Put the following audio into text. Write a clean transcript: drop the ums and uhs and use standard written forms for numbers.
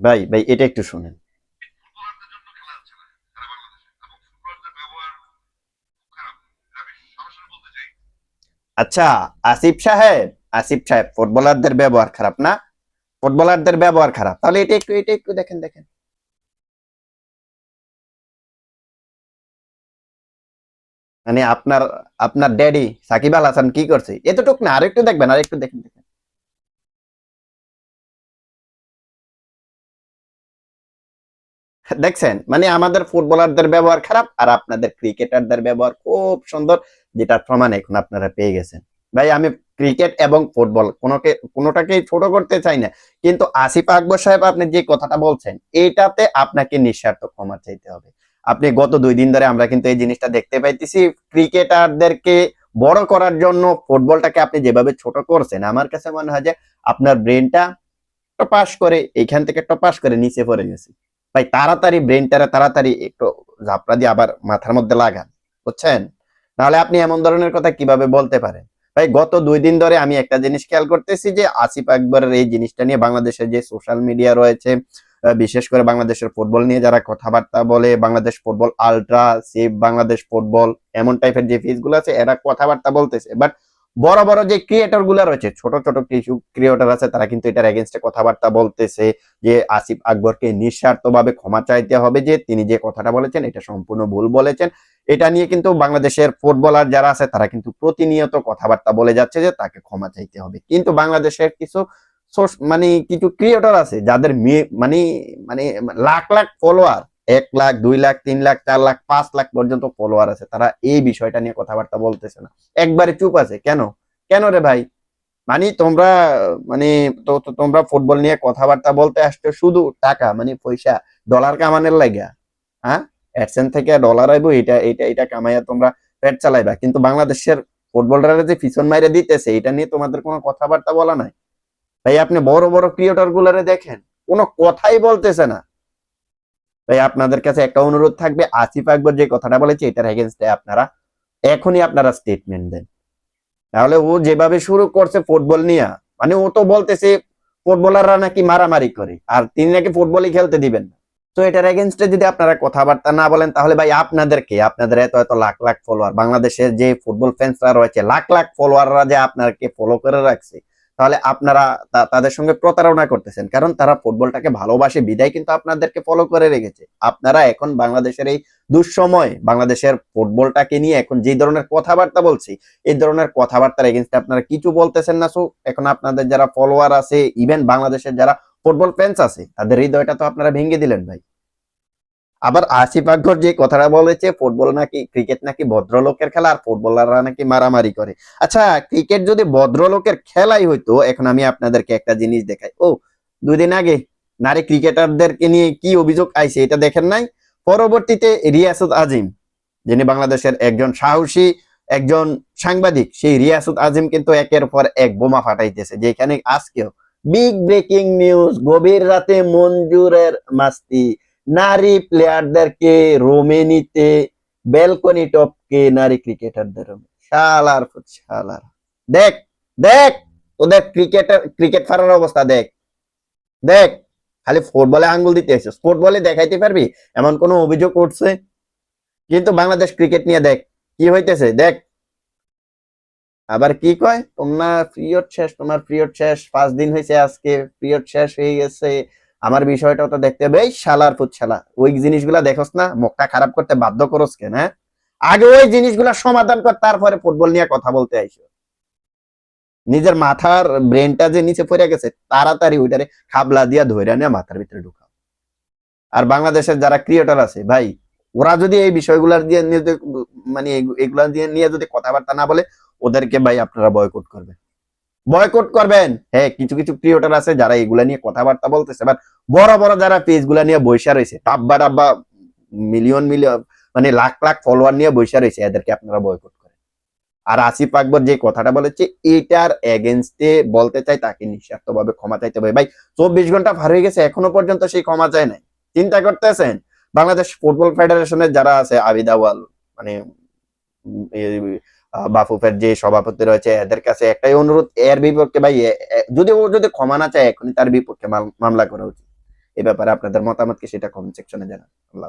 ভাই ভাই এটা একটু শুনেন। আচ্ছা, আসিফ সাহেব, আসিফ সাহেব ফুটবলারদের ব্যবহার খারাপ না? ফুটবলারদের ব্যবহার খারাপ, তাহলে এটা একটু দেখেন দেখেন। মানে আপনার আপনার ড্যাডি সাকিব আল হাসান কি করছে এতটুক না, আরেকটু দেখবেন, আরেকটু দেখেন দেখেন। দেখছেন, মানে আমাদের ফুটবলারদের ব্যবহার খারাপ আর আপনাদের ক্রিকেটারদের ব্যবহার খুব সুন্দর, যেটার প্রমাণ এখন আপনারা পেয়ে গেছেন। ভাই আমি ক্রিকেট এবং ফুটবল কোনোটাকেই ছোট করতে চাই না, কিন্তু আসিফ আকবর সাহেব আপনি যে কথাটা বলছেন এটাতে আপনাকে নিঃস্বার্থ ক্ষমা চাইতে হবে। আপনি গত 2 দিন ধরে আমরা কিন্তু এই জিনিসটা দেখতে পাইতেছি, ক্রিকেটারদেরকে বড় করার জন্য ফুটবলটাকে আপনি যেভাবে ছোট করছেন, আমার কাছে মনে হয় যে আপনার ব্রেনটা টপাস করে এইখান থেকে টপাস করে নিচে পড়ে গেছে। ভাই তাড়াতাড়ি ব্রেনটারে তাড়াতাড়ি একটু ঝাপড়া দিয়ে আবার মাথার মধ্যে লাগান, বুঝছেন? নাহলে আপনি এমন ধরনের কথা কিভাবে বলতে পারেন? ভাই গত 2 দিন ধরে আমি একটা জিনিস খেয়াল করতেছি যে আসিফ আকবরের এই জিনিসটা নিয়ে বাংলাদেশের যে সোশ্যাল মিডিয়া রয়েছে, বিশেষ করে বাংলাদেশের ফুটবল নিয়ে যারা কথাবার্তা বলে, Bangladesh football ultra, save Bangladesh football, এমন টাইপের যে পেজ গুলো আছে এরা কথাবার্তা বলতেছে, বাট বড় বড় যে ক্রিয়েটর গুলো রয়েছে, ছোট ছোট কিছু ক্রিয়েটর আছে, তারা কিন্তু এটার এগেনস্টে কথাবার্তা বলতেছে যে আসিফ আকবরকে নিঃস্বার্থভাবে ক্ষমা চাইতে হবে, যে তিনি যে কথাটা বলেছেন এটা সম্পূর্ণ ভুল বলেছেন। এটা নিয়ে কিন্তু বাংলাদেশের ফুটবলার যারা আছে তারা কিন্তু প্রতিনিয়ত কথাবার্তা বলে যাচ্ছে যে তাকে ক্ষমা চাইতে হবে, কিন্তু বাংলাদেশের কিছু মানে কিছু ক্রিয়েটর আছে যাদের মানে মানে লাখ লাখ ফলোয়ার, 1 লাখ 2 লাখ 3 লাখ 4 লাখ 5 লাখ পর্যন্ত ফলোয়ার আছে, তারা এই বিষয়টা নিয়ে কথাবার্তা বলতেছে না, একবারে চুপ আছে কেন? কেন রে ভাই? মানে তোমরা মানে তোমরা ফুটবল নিয়ে কথাবার্তা বলতে আসছো শুধু টাকা মানে পয়সা, ডলার কামানোর লাগা, হ্যাঁ? অ্যাডসেন্স থেকে ডলার আইবো, এটা কামাইয়া তোমরা পেট চালাইবা, কিন্তু বাংলাদেশের ফুটবলাররা যে পিছন মাইরে দিতেছে এটা নিয়ে তোমাদের কোনো কথাবার্তা বলা নাই। ভাই আপনি বড় বড় ক্রিয়েটর গুলারে দেখেন, কোনো কথাই বলতেছে না। ভাই আপনাদের কাছে একটা অনুরোধ থাকবে, আসিফ আকবর যে কথাটা বলেছে এটার এগেনস্টে আপনারা এখনই আপনারা স্টেটমেন্ট দেন। তাহলে ও যেভাবে শুরু করছে ফুটবল নিয়ে, মানে ও তো বলতেছে ফুটবলাররা নাকি মারামারি করে আর তিনি নাকি ফুটবলই খেলতে দিবেন না। তো এটার এগেনস্টে যদি আপনারা কথাবার্তা না বলেন তাহলে ভাই আপনাদেরকে, আপনাদের এত এত লাখ লাখ ফলোয়ার, বাংলাদেশের যে ফুটবল ফ্যান্সরা রয়েছে লাখ লাখ ফলোয়াররা যে আপনাকে ফলো করে রাখছে, তাহলে আপনারা তাদের সঙ্গে প্রতারণা করতেছেন, কারণ তারা ফুটবলটাকে ভালোবাসে বিদায় কিন্তু আপনাদেরকে ফলো করে রেখেছে। আপনারা এখন বাংলাদেশের এই দুঃসময় বাংলাদেশের ফুটবলটাকে নিয়ে এখন যে ধরনের কথাবার্তা বলছি, এই ধরনের কথাবার্তার এগেনস্টে আপনারা কিছু বলতেছেন না, সো এখন আপনাদের যারা ফলোয়ার আছে, ইভেন বাংলাদেশের যারা ফুটবল ফ্যান্স আছে, তাদের হৃদয়টা তো আপনারা ভেঙে দিলেন ভাই। আবার আসিফ আকবর যে কথাটা বলেছে ফুটবল নাকি ক্রিকেট নাকি ভদ্রলোকের খেলা আর ফুটবলাররা নাকি মারামারি করে। আচ্ছা, ক্রিকেট যদি ভদ্রলোকের খেলাই হইতো, এখন আমি আপনাদেরকে একটা জিনিস দেখাই। ও 2 দিন আগে নারী ক্রিকেটারদেরকে নিয়ে কি অভিযোগ আইছে এটা দেখেন নাই? পরবর্তীতে রিয়াসুদ আজিম, যিনি বাংলাদেশের একজন সাহসী একজন সাংবাদিক, সেই রিয়াসুদ আজিম কিন্তু একের পর এক বোমা ফাটাইতেছে, যেখানে আজকেও বিগ ব্রেকিং নিউজ, গভীর রাতে মঞ্জুরের মাস্তি, নারী প্লেয়ারদেরকে রোমে নিতে ব্যালকনি টপকে নারী ক্রিকেটারদের শালার শালার। দেখ দেখ ওদের ক্রিকেট ফারার অবস্থা দেখ, দেখ খালি ফুটবলে আঙ্গুল দিতে এসেছিস, ফুটবলে দেখাইতে পারবি এমন কোন অভিযোগ উঠছে? কিন্তু বাংলাদেশ ক্রিকেট নিয়ে দেখ কি হইতেছে, দেখ। আবার কি কয়, তোমার পিরিয়ড শেষ, তোমার পিরিয়ড শেষ, 5 দিন হয়েছে আজকে, পিরিয়ড শেষ হয়ে গেছে, আমার বিষয়টাও তো দেখতে হবে। এই শালার পুত শালা, ওই জিনিসগুলা দেখোস না, মুখটা খারাপ করতে বাধ্য করস কেন? হ্যাঁ, আগে ওই জিনিসগুলা সমাধান কর, তারপরে ফুটবল নিয়ে কথা বলতে আইসো। নিজের মাথার ব্রেনটা যে নিচে পড়ে গেছে, তাড়াতাড়ি ওইটারে খাবলা দিয়া ধইরা নিয়ে মাথার ভিতরে ঢুকাও। আর বাংলাদেশের যারা ক্রিয়েটর আছে ভাই, ওরা যদি এই বিষয়গুলার দিয়ে মানে এগুলা দিয়ে নিয়ে যদি কথাবার্তা না বলে, ওদেরকে ভাই আপনারা বয়কট করবেন, বয়কট করবেন। হ্যাঁ, কিছু কিছু ক্রিয়েটর আছে যারা এগুলা নিয়ে কথাবার্তা বলতেছে, বাট বড় বড় যারা পেজ গুলা নিয়ে বৈশা রয়েছে, টাব্বা টাব্বা মিলিয়ন মিলিয়ন মানে লাখ লাখ ফলোয়ার নিয়ে বৈশা রয়েছে, এদেরকে আপনারা বয়কট করেন। আর আসিফ আকবর যে কথাটা বলেছে এটার এগেনস্টে বলতে চাই, তাকে নিঃস্বার্থভাবে ক্ষমা চাইতে হবে। ভাই 24 ঘন্টা পার হয়ে গেছে, এখনো পর্যন্ত সেই ক্ষমা চায় নাই। চিন্তা করতেছেন, বাংলাদেশ ফুটবল ফেডারেশনের যারা আছে, আবিদ আওয়াল মানে বাফুফের যে সভাপতি রয়েছে, এদের কাছে একটাই অনুরোধ, এর বিপক্ষে ভাই যদি ও যদি ক্ষমা না চায় এখনই তার বিপক্ষে মামলা করা উচিত। এ ব্যাপারে আপনাদের মতামত কি সেটা কমেন্ট সেকশনে জানান। আল্লাহ